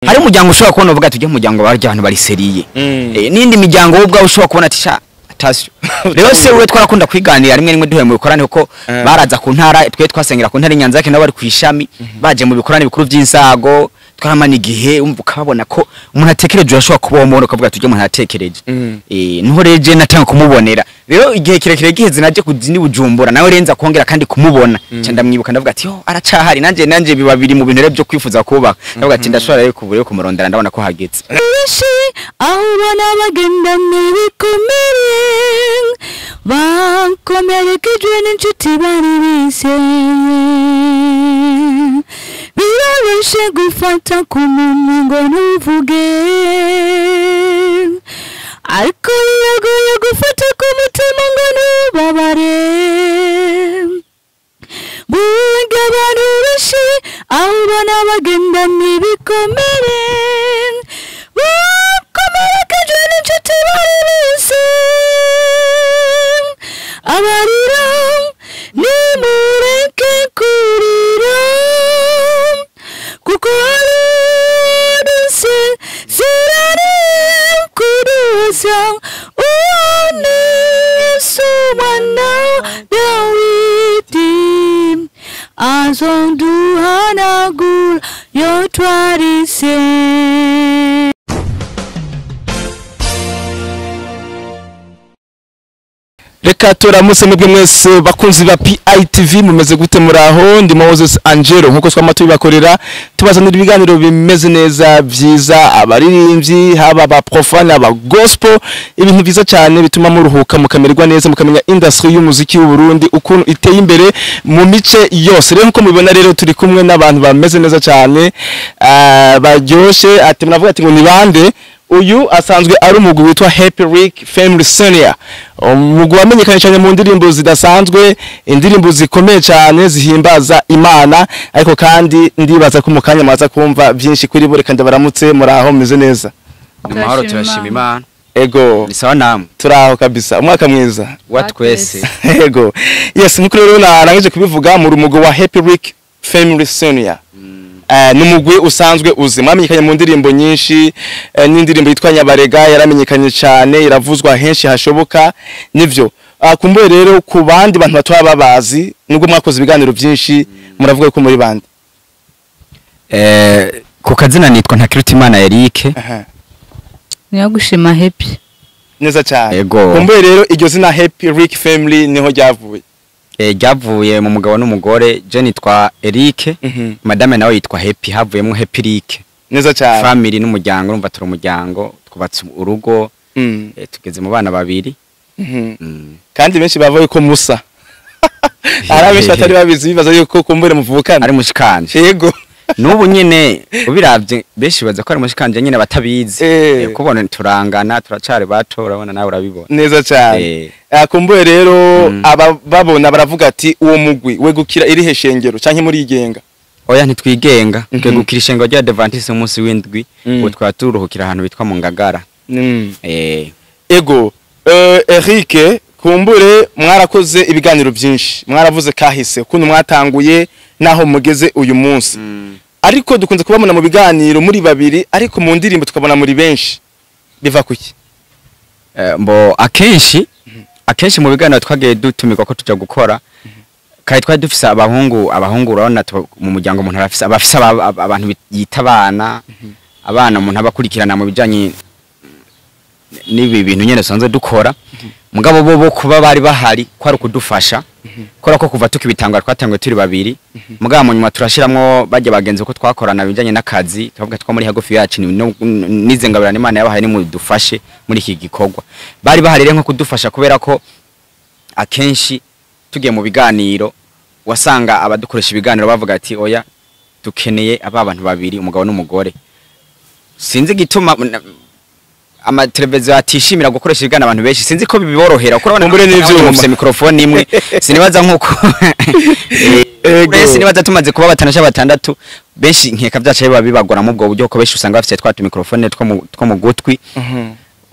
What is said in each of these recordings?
hari umuryango ushobora kubona uvuga tujye mu muryango barya abantu bari seriye nindi miryango wo ubwawe ushobora kubona ati sha atasyo rero se we twarakunda kwiganira rimwe duhe mu bikorane uko baraza ku ntara twe twasengera ku ntara Nyanza yake nabo bari kwishami baje mu bikorane bikuru by'insago twaramana igihe umva ukabona ko umuntu atekereje urashobora kubomora ukavuga tujye umuntu atekereje niho reje natanga kumubonera rero igihe kirekire giheze naje kudini Bujumbura nawe renza kongera kandi kumubona cyanda mwibuka ndavuga ati yo aracahari nanje bibabiri mu bintu rero byo kwifuza kuba ndavuga ati ndashobora rero kubure kumurondera ndabona ko hageze aho bana bagenda nibikomere bakomerekejwe n'inshuti bari bise birabashe gufata ku munwa ngo ntuvuge ariko biragoye gufata ku mutima ngo ntubabare burya abantu benshi aho ubona bagenda n'ibikomere bakomerekejwe n'inshuti bari bise abarira nimureke kurira kuko haruduse zirari kuduza une Yesu mwana Dawidi azonduhanagura yo twarise. Reka turamuse mwebwe mwese bakunzi ba PITV mumeze gute muraho ndi Moses Angelo nkuko twamatu bibakorera tubazanira ibiganiro bimeze neza byiza abaririmbyi haba ba profane aba gospel ibintu byiza cyane bituma muruhuka mukamererwa neza mukamenya industry y'umuziki w'u Burundi ukuntu iteye imbere mu mice yose rero nkuko mubibona rero turi kumwe n'abantu bameze neza cyane baryoshe ati muravuga ati ngo ni bande uyu asanzwe ari umugwi witwa Happy Rick Family Senior umugwi wamenyekanye cyane mu ndirimbo zidasanzwe indirimbo zikomeye cyane zihimbaza Imana ariko kandi ndibaza ko mukanya maza kumva byinshi kuri bo reka ndabaramutse muraho meze neza ni mahoro turashima Imana ego ni sawa namwe turaho kabisa umwaka mwiza watwese ego yes nkuko rero narangije kubivuga mu rumugwi wa Happy Rick Family Senior numugwe usanzwe uzi mwamenyekanye mu ndirimbo nyinshi n'indirimbo yitwa Nyabarega yaramenyekanye cyane iravuzwa henshi hashoboka nivyo kumbuye rero ku bandi bantu batwa babazi nubwo mwakoze ibiganiro byinshi muravuga ko muri bandi ku kazina nitwa Ntakirutimana Eric niyagushima Happy neza cyane kumbuye rero iryo zina Happy Rick Family niho ryavuye ryavuye mu mugabo n'umugore je nitwa Eric madame nawe yitwa Happy havuyemo Happy Rick neza cyane family n'umuryango urumva turi umuryango twubatse urugo tugeze mu bana babiri kandi benshi bavuye ko musa arabenshi atari babizi bibaza yuko kumbure muvukana ari mushikanje yego nubu nyene ubiravye benshi baza ko ari mushikanje nyene batabizi kubona turangana turacare bato urabona nawe urabibona neza cyane kumbuye rero babona baravuga ati uwo mugwi wegukira iri heshengero canke muri igenga oya ntitwigenga twegukira ishengero rya Adventiste umunsi w'indwi ngo twaturuhukira ahantu bitwa mu Ngagara ego Eric kumbure mwarakoze ibiganiro byinshi mwaravuze kahise ukuntu mwatanguye naho mugeze uyu munsi ariko dukunze kubamona mu biganiro muri babiri ariko mu ndirimbo tukabona muri benshi biva kuki mbo akenshi mu biganiro twagiye dutumirwa ko tuja gukora kai twari dufise abahungu urabona mu muryango umuntu abafise abantu yitabana abana umuntu abakurikirana mu bijanye nibi bintu nyene sanze dukora mugabo bo kuba bari bahari kwari kudufasha kora ko kuva tukibitangwa twatangwe turi babiri mugabo mu nyuma turashiramwo bajye bagenze ko twakorana bijanye n'akazi twavuga twa muri hagufi yacu nizengabirana Imana yabahaye ni mu dufashe muri iki gikorwa bari bahari rero nko kudufasha kubera ko akenshi tugiye mu biganiro wasanga abadukoresha ibiganiro bavuga ati oya dukeneye abantu babiri umugabo n'umugore sinzi gituma ama televiziyo atishimira gukoresha ibiganiro abantu benshi sinzi ko biborohera uko urabona mbere n'ivyo mu microphone imwe sinibaza nkuko sinibaza tumaze kuba batanasha batandatu benshi nkeka byacaye bibagora mu bwo buryo ko benshi usanga bafite twatu microphone two mu gutwi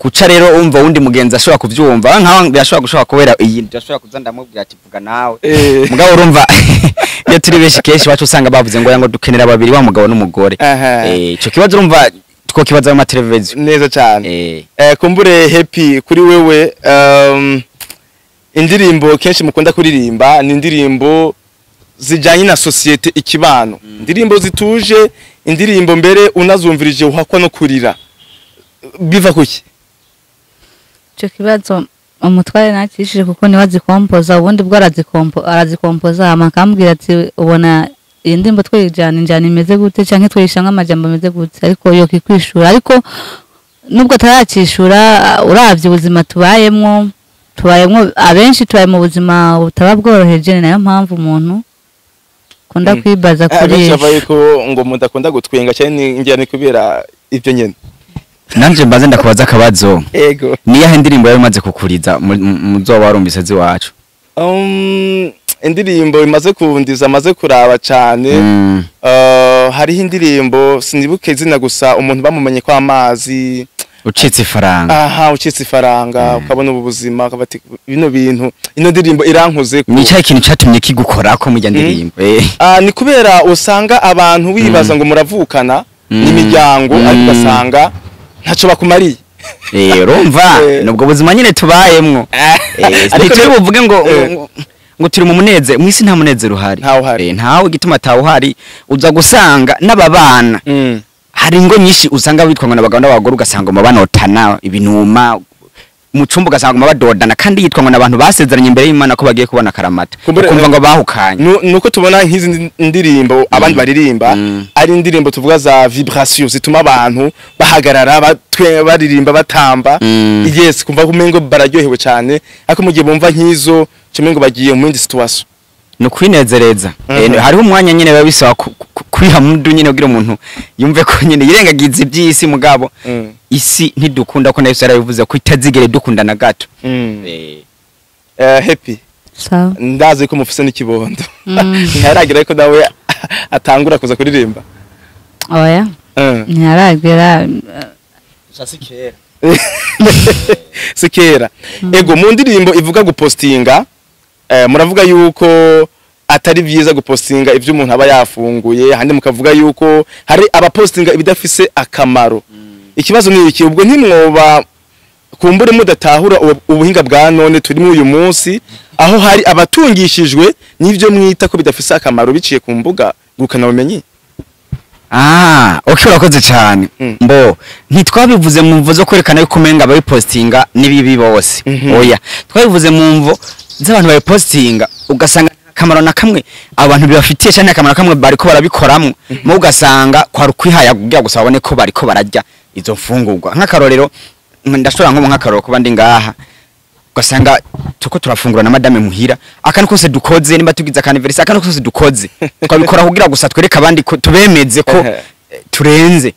kuca rero umva wundi mugenzi ashobora kuvyumva nkaho byashobora gushobora kubera iyi ndashobora kuza ndamubwira ati vuga nawe mugabo urumva iyo turi benshi kenshi bacu usanga bavuze ngo dukenera babiri wa mugabo n'umugore ico kibazo urumva two kibazo mu televiziyo neza cyane kumbure happy kuri wewe indirimbo kenshi mukunda kuririmba ni indirimbo zijanye na societe ikibano indirimbo zituje indirimbo mbere unazumvirije uhakwa no kurira biva kuki cyo kibazo umutware nakishije kuko ni wazikompoza ubundi bwo arazikompoza amakambwira ati ubona iyi ndimbo twijana injana imeze gute canke twishanga amajambo ameze gute ariko yo kikwishura ariko nubwo tarakishura uravye ubuzima tubayemwo abenshi tubaye mu buzima butaba bworoheje nayo mpamvu umuntu kunda kwibaza kuri abenshi bavuye ko ngo mudakunda gutwenga cyane injyana kubera ivyo nyene nanje mbaze ndakubaza akabazo ego niyahe indirimbo yari imaze kukuriza muzo warumbise ziwacu indirimbo imaze kundiza amaze kuraba cyane hariho indirimbo sinibuke izina gusa umuntu bamumenye kwa amazi ucitse ifaranga ucitse ifaranga ukabona ubu buzima akabati bino bintu ino ndirimbo irankuze ni cyayi kintu cyatumye kigukorako mu ndirimbo ni kubera usanga abantu wibaza ngo muravukana n'imiryango ariko basanga ntaco bakumariye urumva nubwo buzima nyine tubayemwo ariko turi buvuge ngo turi mu muneze mwisi nta munezero uhari ntawe gituma tawuhari uza gusanga n'ababana hari ingo nyinshi usanga bitwa ngo n'abagabo n'abagore ugasanga mu banotana ibinuma mu cumba ugasanga mu badodana kandi yitwa ngo n'abantu basezeranye imbere y'Imana ko bagiye kubona karamata kumva ngo bahukanye nuko tubona nk'izi ndirimbo abandi baririmba ari indirimbo tuvuga za vibration zituma abantu bahagarara baririmba batamba yes kumva kumengo bararyohewe cyane ariko mu gihe bumva nk'izo cyumengo bagiye mu yindi situation no kwinezereza hariho umwanya nyine biba bisaba kwihamudu nyine kugira umuntu yumve ko nyine yirengagiza iby'isi mugabo isi ntidukunda ko nayo yarabivuze ko itazigere dukundana gato happy ndazi ko mufise n'ikibondo ntiharagira ko nawe atangura kuza kuririmba oya ntiharagira sikera ego mu ndirimbo ivuga gupostinga muravuga yuko atari byiza gupostinga ivyo umuntu aba yafunguye handi mukavuga yuko hari abapostinga ibidafise akamaro ikibazo ni iki ubwo ntimwoba kumbure mudatahura ubuhinga bwa none turimo uyu munsi aho hari abatungishijwe n'ivyo mwita ko bidafise akamaro biciye ku mbuga gukana bumenyi okay urakoze cyane mbo ntitwabivuze mu mvo zo kwerekana yuko menga ababipostinga nibibi bose oya twabivuze mu mvo z'abantu babipostinga ugasanga akamaro na kamwe abantu bibafitiye cyane akamaro kamwe bariko barabikoramwe mu ugasanga kwa rukwihaya kugira gusa babone ko bariko barajya izo mfungurwa nk'akarorero ndashobora nko nk'akarorero kuba ndi ngaha ugasanga tuko turafungura na madame muhira akana kose dukoze nimba tugize akaniversaire akana kose dukoze twabikora kugira gusa twereka abandi ko tubemeze ko turenze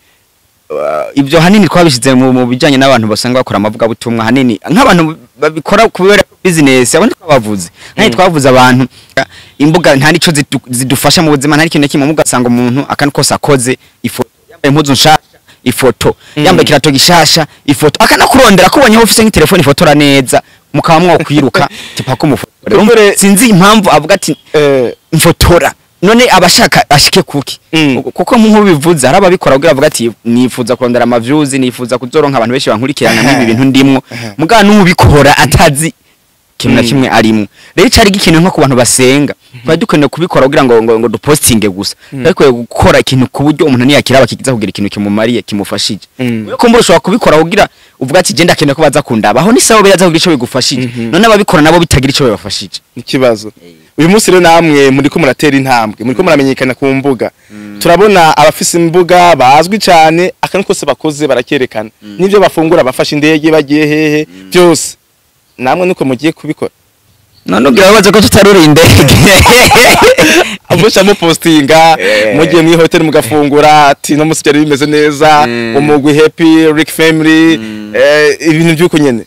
ibyo hanini twabishize mu bijanye n'abantu basanga bakora amavuga butumwa hanini nk'abantu babikora kubera business abandi twabavuze nani twavuze abantu imbuga nta nico zidufasha mu buzima nta kintu kimwe mugasanga umuntu akana kose akoze ifoto yambaye impuzu nshasha ifoto yambaye kirato gishasha ifoto akana kurondera kubonye office nk'itelefone ifotora neza mukaba mwo kwiruka tipako mufotora sinzi impamvu avuga ati mfotora none abashaka ashike kuki kuko nk'uko bivuze hari ababikora kugira avuga ati nifuza kurondera amaviews nifuza kuzoronka abantu benshi bankurikirana nk'ibi bintu ndimwo muga n'ubikora atazi kimwe kimwe arimo rero cyari gikeneye nko ku bantu basenga kwa dukeneye kubikora kugira ngo dupostinge gusa ariko gukora ikintu ku buryo umuntu niyakira bakigiza kugira ikintu kimumariye kimufashije uko mboro ushobora kubikora kugira uvuga ati je ndakeneye ko baza kundaba aho ni sawa biraza kugira ico bigufashije none ababikora nabo bitagira ico bibafashije ikibazo uyu munsi rero namwe muri ko muratera intambwe muri ko muramenyekana ku mbuga turabona abafise imbuga bazwi cyane akantu kose bakoze barakerekana nivyo bafungura bafasha indege bagiye hehe byose namwe nuko mugiye kubikora none ugira babaza ko tutaruri indege abusha mu postinga mugiye mu hotel mugafungura ati no musi byari bimeze neza umugwi happy Rick family ibintu byuko nyene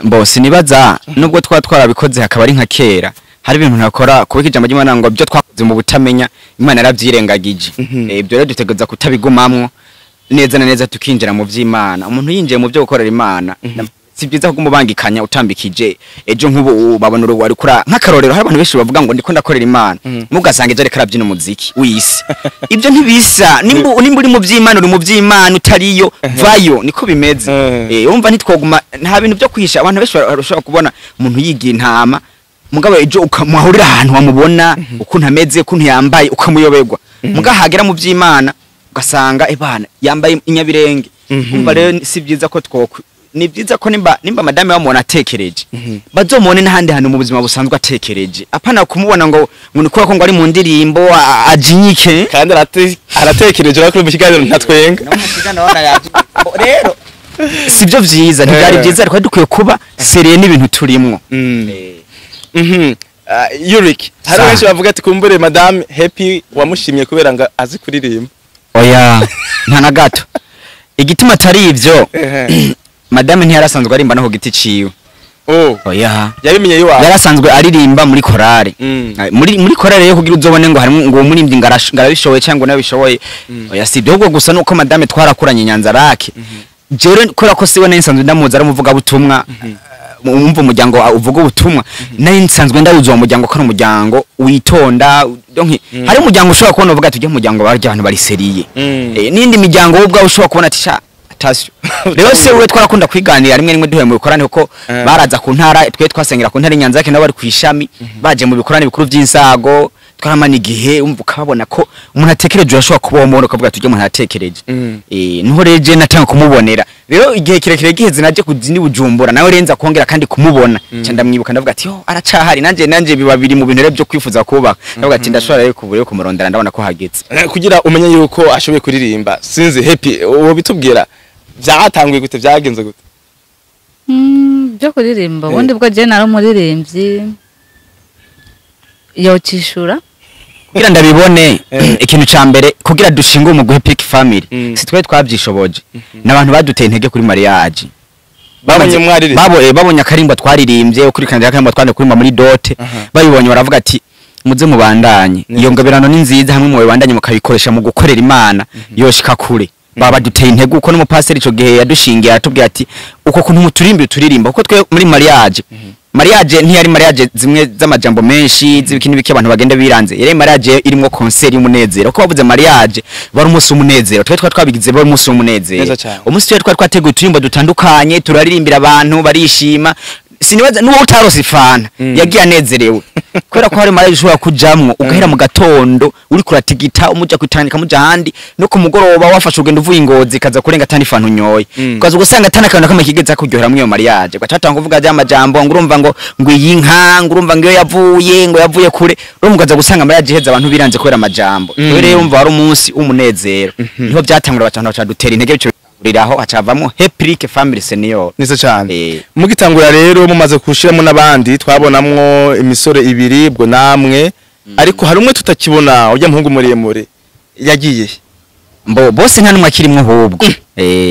bosi nibaza nubwo twarabikoze hakaba ari nka kera hari ibintu nakora kubika ijambo ry'Imana ngo byo twakoze mu butamenya Imana yaravyirengagije ibyo rero dutegeza kutabigumamwo neza na neza tukinjira mu vy'Imana umuntu yinjiye mu byo gukorera Imana si byiza kumubangikanya utambikije ejo nk'ubu babona wari kura nk'akarorero hari abantu benshi bavuga ngo ndiko ndakorera Imana mugasanga ejo reka rabyina umuziki wisi ibyo ntibisa nimba uri mu vy'Imana uri mu vy'Imana utariyo vayo niko bimeze umva ntitwoguma nta bintu byo kwisha abantu benshi barashobora kubona umuntu yigiye intama mugabo ejo ukamwahurira ahantu wamubona ukuntu ameze ukuntu yambaye ukamuyoberwa mugahagera mu vy'Imana ugasanga ebana yambaye inyabirenge umva rero si byiza ko ni byiza ko nimba madame wamubona atekereje bazomone n'ahandi hantu mu buzima busanzwe atekereje apana kumubona ngo nikora ko ngo ari mu ndirimbo ajinyike kandi aratekereje bakuru mu kiganiro ntatwenga no mu kiganiro rero sibyo vyiza ntibyari byiza ariko dukwiye kuba seriye n'ibintu turimwo Yurik hari benshi bavuga ati kumbure madame Happy wamushimye kubera ngo azi kuririmba oya nta na gato igituma atari ivyo madame ntiyarasanzwe arimba no ku giti ciwe oya yabimenye yiwa yarasanzwe aririmba muri korale muri korale yo kugira uzobone ngo harimo ngo umurimbyi ngarabishoboye cyangwa nabishoboye oya si byo gusa nuko madame twarakuranye Nyanza rake jere kora ko siwe nsanzwe ndamuza aramuvuga butumwa umva umuryango uvuga ubutumwa nayo nsanzwe ndaruzo umuryango ko umuryango witonda donc hari umuryango ushobora kubona uvuga tujye umuryango barya abantu bari seriye nindi miryango ubwa ushobora kubona ati sha tasyo rero se we twarakunda kwiganira rimwe duhe mu bikorane uko baraza ku ntara twe twasengera ku ntara Nyanza yake nabo bari kwishami baje mu bikorane bikuru by'insago twaramana igihe umva ukabona ko umuntu atekereje ashobora kuba umuntu ukavuga tujye umuntu atekereje niho reje natanga kumubonera rero igihe kirekire giheze naje kuzini Bujumbura nawe renza kongera kandi kumubona cyanda mwibuka ndavuga ati yo aracahari nanje biba biri mu bintu byo kwifuza kuba ndavuga ati ndashobora rero kubure kumurondera ndabona ko hageze kugira umenye yuko ashoboye kuririmba sinzi Happy uwo bitubwira byatanguye gute byagenze gute byo kuririmba ubundi bwo je nari umuririmbyi yocishura kugira ndabibone ikintu ca mbere kugira dushinga mu guhe Peak Family sitwe twabyishoboje nabantu baduteye intege kuri mariage babonye akarimba twaririmbye ukurikirana akarimba twande kuri muri dote babibonye baravuga ati muze mubandanye iyo ngabirano ni nziza hamwe mu bandanye mukabikoresha mu gukorera Imana yoshika kure baba duteye intege uko n'umupaseri ico gihe yadushingiye atubwiye ati uko kuntu muturirimbe turirimba uko twe muri mariage ntiyari mariage zimwe z'amajambo menshi z'ibikini bike abantu bagenda biranze yari mariage irimo concert y'umunezero ko bavuze mariage bari umunsi w'umunezero twe twabigize bari umunsi w'umunezero umunsi twe twateguye turimba dutandukanye turaririmbira abantu barishima sinibaza nuwo utarose ifana yagiye anezerewe kwera ko hari mariage ushobora kujamwo ugahera mu gatondo uri kuratigita umuja kwitandika muja handi no ku mugoroba wafashe ugenda uvuye Ingozi kaza kurenga tani fana unyoye ukaza gusanga atana kantu kamwe kigeza kuryohera mu iyo mariage gatata kuvuga bya majambo ngurumva ngo yinka ngurumva ngo yavuye kure ro mugaza gusanga mariage heza abantu biranze kwera amajambo rero umva wari umunsi w'umunezero niho byatangura batanu bacadutera intege bico riraho hacavamo Happy Family Senior nise cyane mugitangura rero mumaze kushiramo nabandi twabonamwo imisore ibiri bwo namwe ariko hari umwe tutakibona ujya muhungu muremure yagiye bose nta numwe akirimwe hubwo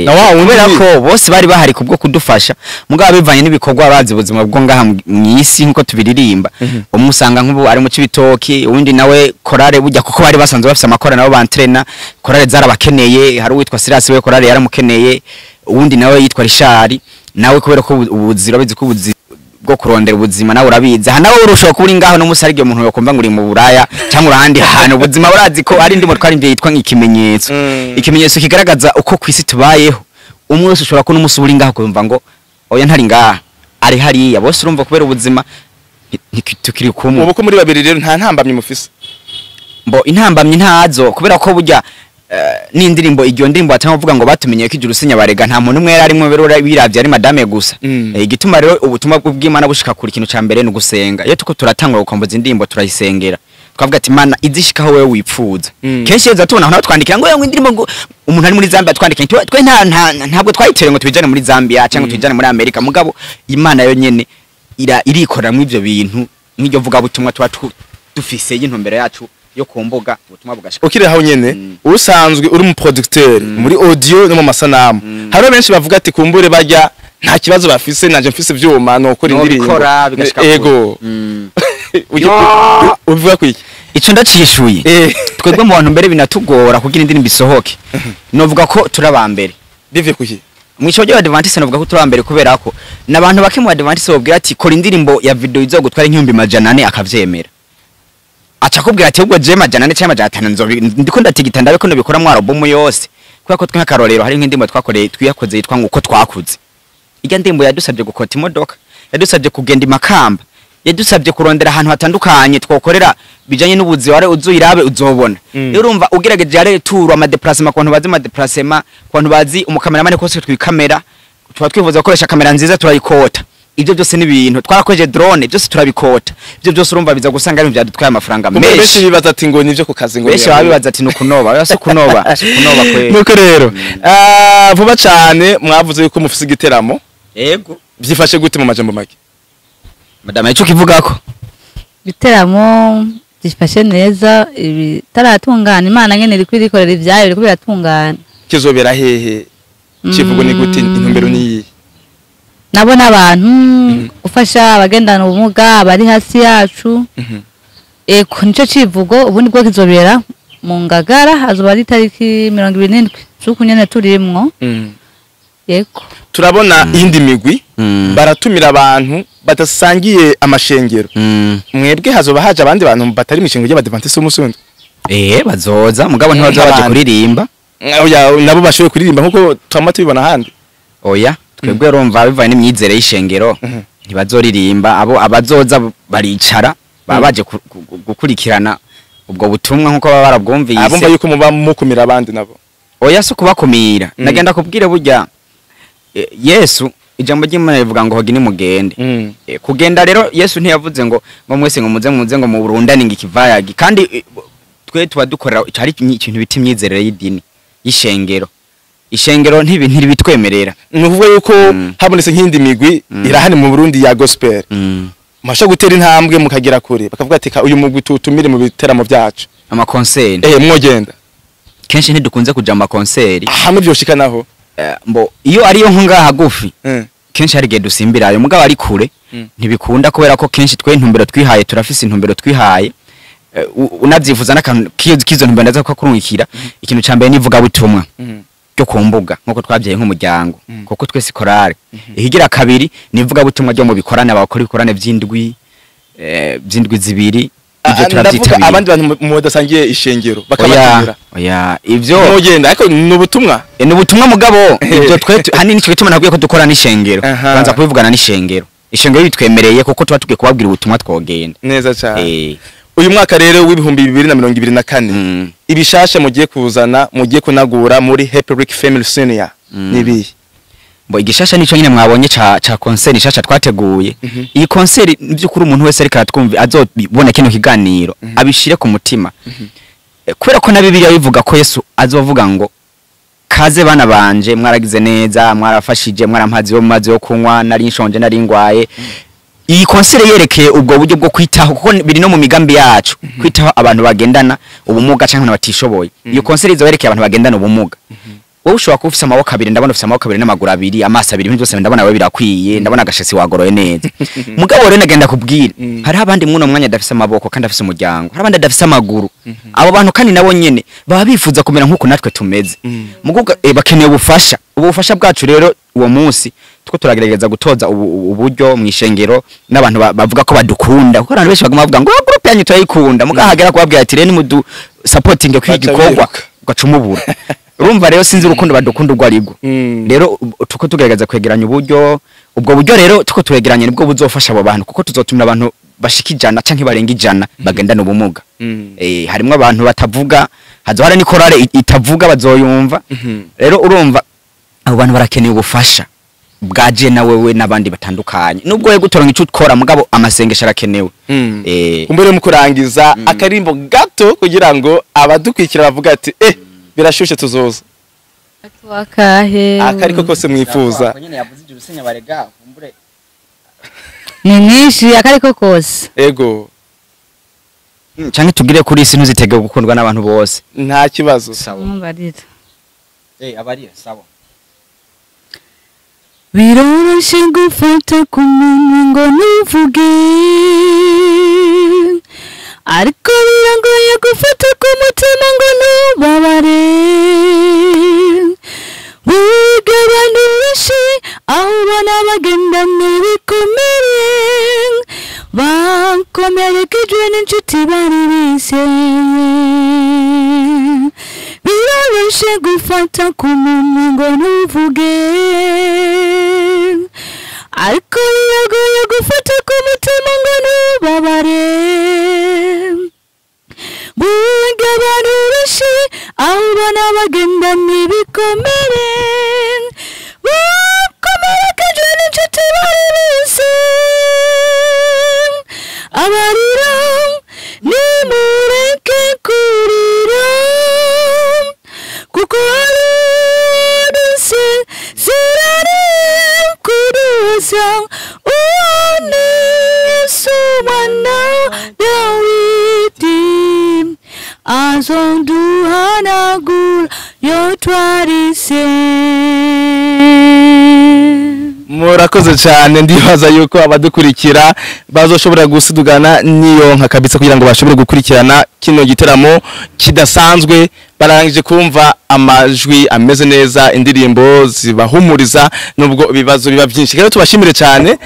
na wawubera ko bose bari bahari kubwo kudufasha mugabo bivanye n'ibikorwa bazi ubuzima bwo ngaha mwisi nkuko tubiririmba umusanga nk'ubu ari mu cibitoki uwindi nawe korale bujya kuko bari basanzwe bafise amakora nabo bantrena korale zarabakeneye hari uwitwa Silas we korale yaramukeneye uwundi nawe yitwa Richard nawe kubera ko ubuzira bizi ko bwo kurondera ubuzima nawe urabiza hanawe urushoka kuri ngaho no musarige umuntu yokumva ngo uri mu buraya cyangwa urahandi hano ubuzima burazi ko ari ndimo twarimbiye yitwa nk'ikimenyetso ikimenyetso kigaragaza uko kwisi tubayeho umwe wese ushobora ko n'umusuburi ngaho kumva ngo oya ntari ngaha ari hariya bose urumva kubera ubuzima ntitukiri kumwe ubu ko muri babiri rero nta ntambamye mufise intambamye ntazo kubera ko burya n'indirimbo iryo ndirimbo atavuga ngo batumenye ko ijuru sinya barega nta muntu umwe yarimo berora biravye ari madame gusa igituma rero ubutumwa bw'Imana bushika kuri kintu ca mbere no gusenga iyo tuko turatangura gukomboza indirimbo turayisengera twavuga ati Imana izishikaho wewe wipfuza kenshi yeza tubona naho twandikira ngo yewe indirimbo ngo umuntu ari muri Zambia twandikira twe ntabwo twayitere ngo tubijane muri Zambia cyangwa tubijane muri Amerika mugabo Imana yo nyene irikora mu ivyo bintu nk'iryo vuga butumwa twa dufise y'intumbero yacu yo kumbuga ubutumwa bugashika ukire hawo nyene usanzwe uri mu producteur muri audio no mu masanamu hari benshi bavuga ati kumbure bajya nta kibazo bafise nanje mfise vyuma no ukora indirimbo ego ubivuga kwiki ico ndacishuye twebwe mu bantu mbere binatugora kugira indirimbo isohoke novuga ko turabambere bive kuki mwisho y'Abadventiste novuga ko turabambere kubera ko nabantu bake mu Adventiste bobwira ati kora indirimbo ya video izogutwara inkyumbi majana akavyemera acha kubwira ati ubwo je majana ne cyangwa majana nzobi ndiko ndatigita ndabe ko nobikora mu album yose kubera ko twe nk'akarorero hari nk'indimbo twakoreye twiyakoze yitwa nguko twakuze irya ndimbo yadusabye gukota imodoka yadusabye kugenda imakamba yadusabye kurondera ahantu hatandukanye twokorera bijanye n'ubuzi ware uzuyirabe uzobona rero urumva ugerageje yare turu ama déplacement ku bantu bazi ama déplacement ku bantu bazi umukameramane kose twikamera tuba twivuza gukoresha kamera nziza turayikota ibyo byose n'ibintu twarakoje drone byose turabikota ibyo byose urumva biza gusanga ari byadutwaye amafaranga menshi bibaza ati ngo nivyo ku kazi ngo benshi babibaza ati nukunoba yose kunoba kwe nuko rero vuba cyane mwavuze yuko mufise igiteramo yego byifashe gute mu majambo make madame ico kivugako biteramo gifashe neza ibitaratungana Imana nyene iri kwirikorera ivyayo iri kubiratungana kizobera hehe kivugo ni gute intumbero ni nabona abantu ufasha abagendana ubumuga bari hasi yacu eko nico civugo ubundi bwo kizobera mu Ngagara azoba ari tariki 27 zuko nyene turimwo yeko turabona iyindi migwi baratumira abantu badasangiye amashengero mwebwe hazoba haje abandi bantu batari mishengero y'Abadventiste umusundo bazoza mugabo ntibazabaje kuririmba oya nabo bashoboye kuririmba nkuko twama tubibona handi oya twebwe rumva bivaye n'imyizere y'ishengero ntibazoririmba abo abazoza baricara babaje gukurikirana ubwo butumwa nkuko baba barabwumvise abumva yuko muba mukumira abandi nabo oya so kubakumira nagenda kubwire burya Yesu ijambo ry'Imana rivuga ngo hogi ni mugende kugenda rero Yesu ntiyavuze ngo mwese ngo muze ngo mu Burundani ngikivayagi kandi twe tuba dukorera cyari ikintu biti imyizerere y'idini y'ishengero ishengero ntibitwemerera nuvuga yuko habonetse nk'indi migwi irahani mu Burundi ya gospel masha gutera intambwe mukagira kure bakavuga ati uyu mugwi tutumire mu biteramo byacu ama concert mwogenda kenshi ntidukunze kuja ama concert hamwe byoshikanaho mbo iyo ariyo nkunga hagufi kenshi hari gihe dusimbirayo mugabo ari kure ntibikunda kubera ko kenshi twe intumbero twihaye turafise intumbero twihaye unavyifuza n'akantu kizo ntumbero ndaza ko kurungikira ikintu cambere nivuga butumwa ryo kumbuga nkuko twabyaye nk'umuryango kuko twese korale ihigira kabiri nivuga butumwa ryo mu bikorane abakora bikorane by'indwi zibiri ibyo turabyitabira abandi bantu mudasangiye ishengero bakabatumira oya ivyo mugenda ariko n'ubutumwa n'ubutumwa mugabo ibyo twe hani nicyo gituma nabwiye ko dukora n'ishengero banza kubivugana n'ishengero ishengero bitwemereye kuko tuba tugiye kubabwira ubutumwa twogenda neza cyane uyu mwaka rero w'ibihumbi 2024 ibishasha mugiye kuzana mugiye kunagura muri Happy Rick Family Senior nibi mbo igishasha nico nyine mwabonye ca concert ishasha twateguye iyi concert by'ukuri umuntu wese ariko atwumva azobona kino kiganiro abishire ku mutima kubera ko na Bibiliya bivuga ko Yesu azovuga ngo kaze bana banje mwaragize neza mwarafashije mwarampazi yo mazi yo kunywa nari nshonje nari ngwaye iyi concert yerekeye ubwo buryo bwo kwitaho kuko biri no mu migambi yacu kwitaho abantu bagendana ubumuga canke n'abatishoboye iyo concert izoberekeye abantu bagendana ubumuga wowe ushobora kuba ufise amaboko abiri ndabona ufise amaboko abiri n'amaguru abiri amaso abiri ibintu byose ndabona we birakwiye ndabona agashasi wagoroye neza mugabo rero nagenda kubwira hari abandi muno mwanya adafise amaboko kandi afise umuryango hari abandi adafise amaguru abo bantu kandi nabo nyene baba bifuza kumera nkuko natwe tumeze mugubwa bakeneye ubufasha bwacu rero uwo munsi tuko turagerageza gutoza uburyo mwishengero n'abantu bavuga ko badukunda kuko abantu benshi baguma bavuga ngo group yanyu turayikunda mugahagera kubabwira ati rero mudu supporting kwigikorwa gacumubura urumva rero sinzi urukundo badukunda urwo aribwo rero tuko tugerageza kwegeranya uburyo ubwo buryo rero tuko turegeranye nibwo buzofasha abo bantu kuko tuzotumira abantu bashikijana canke barenga ijana bagendana ubumuga harimo abantu batavuga hazohara ni korale itavuga bazoyumva rero urumva abo bantu barakeneye ubufasha bwaje na wewe nabandi batandukanye nubwo ye gutoronka ico ukora mugabo amasengesho arakenewe umbere mu kurangiza akarimbo gato kugira ngo abadukwikira bavuga ati birashushe tuzoza akariko kose mwifuza ni nishi akariko kose ego canke tugire kuri isi ntuzitege gukundwa n'abantu bose nta kibazo sawa mbarira abarira sawa biroroshe gufata ku munwa ngo nuvuge ariko biragoye gufata ku mutima ngo ntubabare burya abantu benshi aho ubona bagendana ibikomere bakomerekejwe n'inshuti bari bisenye biroroshye gufata ku muntu ngo ntuvuge ariko biragoye gufata ku mutima ngo ntubabare burya abantu benshi aho ubona bagendana ibikomere bakomerekejwe n'inshuti bari bisenye abarira nimureke kurira kuko hari zirari kuduza uone Yesu mwana Dawidi azonduhanagura yotwarise. Murakoze cyane ndibaza yuko abadukurikira bazoshobora gusidugana niyo nka kabisa kugira ngo bashobore gukurikirana kino giteramo kidasanzwe barangije kumva amajwi ameze neza indirimbo zibahumuriza nubwo bibazo biba byinshi rero tubashimire cyane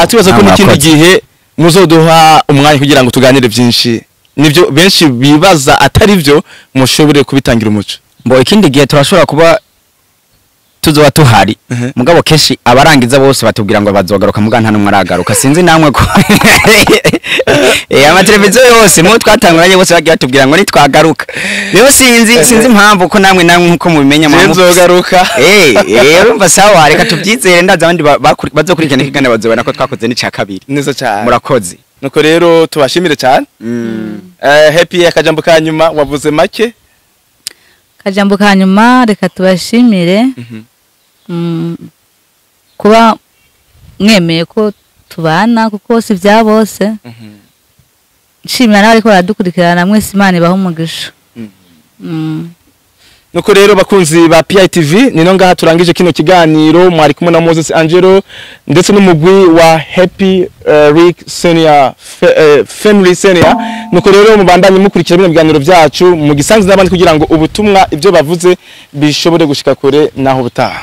tubaza ko n'ikindi gihe muzoduha umwanya kugira ngo tuganire byinshi nibyo benshi bibaza atari byo mushobore kubitangira umuco mbo ikindi gihe turashobora kuba tuzoba tuhari mugabo keshi abarangiza bose batubwira ngo bazogaruka mugana nta numwe aragaruka sinzi namwe ko amateleviziyo yose mu twatanguranye bose bagiye batubwira ngo nitwagaruka rero sinzi impamvu ko namwe nkuko mubimenya mu nzogaruka urumva sawa reka tubyizere ndaza abandi bazokurikirana ikigane bazobona ko twakoze n'ica kabiri neza cyane murakoze nuko rero tubashimire cyane happy akajambo kanyuma wavuze make kajambo kanyuma reka tubashimire kuba mwemeye ko tubana kuko si bya bose nshimira n'abari ko baradukurikirana mwese Imana ibaha umugisha nuko rero bakunzi ba PITV nino ngaha turangije kino kiganiro mwari kumwe na Moses Angelo ndetse n'umugwi wa Happy Rick Senior Family Senior nuko rero mubandanye mukurikira bino biganiro byacu mu gisangiza n'abandi kugira ngo ubutumwa ibyo bavuze bishobore gushika kure naho butaha